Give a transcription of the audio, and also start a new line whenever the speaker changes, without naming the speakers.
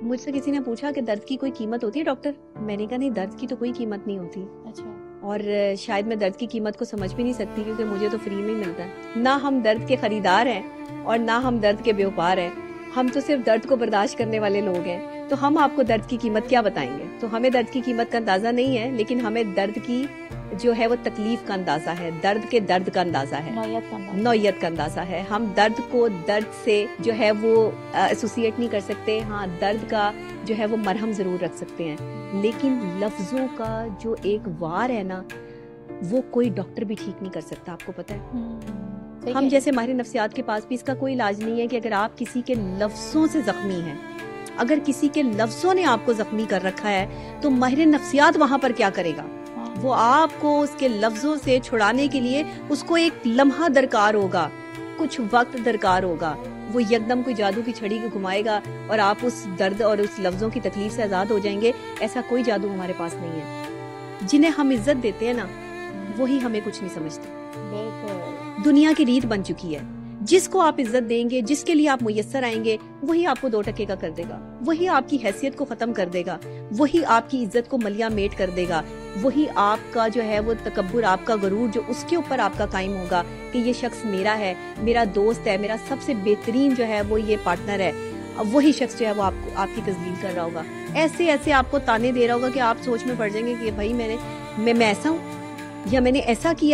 مجھ سے کسی نے پوچھا کہ درد کی کوئی قیمت ہوتی ہے ڈاکٹر؟ میں نے کہا نہیں، درد کی تو کوئی قیمت نہیں ہوتی.
اچھا.
اور شاید میں درد کی قیمت کو سمجھ بھی نہیں سکتی، کیونکہ مجھے تو فری میں ملتا ہے. نہ ہم درد کے خریدار ہیں اور نہ ہم درد کے بیوپار ہیں. ہم تو صرف درد کو برداشت کرنے والے لوگ ہیں. تو ہم آپ کو درد کی قیمت کیا بتائیں گے؟ تو ہمیں درد کی قیمت کا اندازہ نہیں ہے، لیکن ہمیں درد کی جو ہے وہ تکلیف کا اندازہ ہے، درد کے درد کا اندازہ ہے، نوعیت کا اندازہ ہے. ہم درد کو درد سے جو ہے وہ ایسوسیٹ نہیں کر سکتے. ہاں، درد کا جو ہے وہ مرہم ضرور رکھ سکتے ہیں، لیکن لفظوں کا جو ایک وار ہے نا، وہ کوئی ڈاکٹر بھی ٹھیک نہیں کر سکتا. آپ کو پتہ ہے، ہم جیسے ماہر نفسیات کے پاس بھی اس کا کوئی علاج نہیں ہے کہ اگر آپ کسی کے لفظوں سے زخمی ہیں، اگر کسی کے لفظوں نے آپ کو زخمی کر رکھا ہے، تو ماہر نفسیات وہاں پر کیا کرے گا؟ وہ آپ کو اس کے لفظوں سے چھڑانے کے لیے اس کو ایک لمحہ درکار ہوگا، کچھ وقت درکار ہوگا. وہ یکدم کوئی جادو کی چھڑی کو گھمائے گا اور آپ اس درد اور اس لفظوں کی تکلیف سے آزاد ہو جائیں گے. ایسا کوئی جادو ہمارے پاس نہیں ہے. جنہیں ہم عزت دیتے ہیں نا، وہی ہمیں کچھ نہیں سمجھتے. دنیا کی ریت بن چکی ہے، جس کو آپ عزت دیں گے، جس کے لیے آپ میسر آئیں گے، وہی آپ کو 2 ٹکے کا کر دے گا، وہی آپ کی حیثیت کو ختم کر دے گا، وہی آپ کی عزت کو ملیا میٹ کر دے گا، وہی آپ کا جو ہے وہ تکبر، آپ کا غرور جو اس کے اوپر آپ کا قائم ہوگا کہ یہ شخص میرا ہے، میرا دوست ہے، میرا سب سے بہترین جو ہے وہ یہ پارٹنر ہے. وہی شخص جو ہے وہ آپ کی تذلیل کر رہا ہوگا، ایسے آپ کو تانے دے رہا ہوگا کہ آپ سوچ میں پڑ جائیں گے کہ بھائی میں ایسا ہوں یا میں نے ایسا کیا.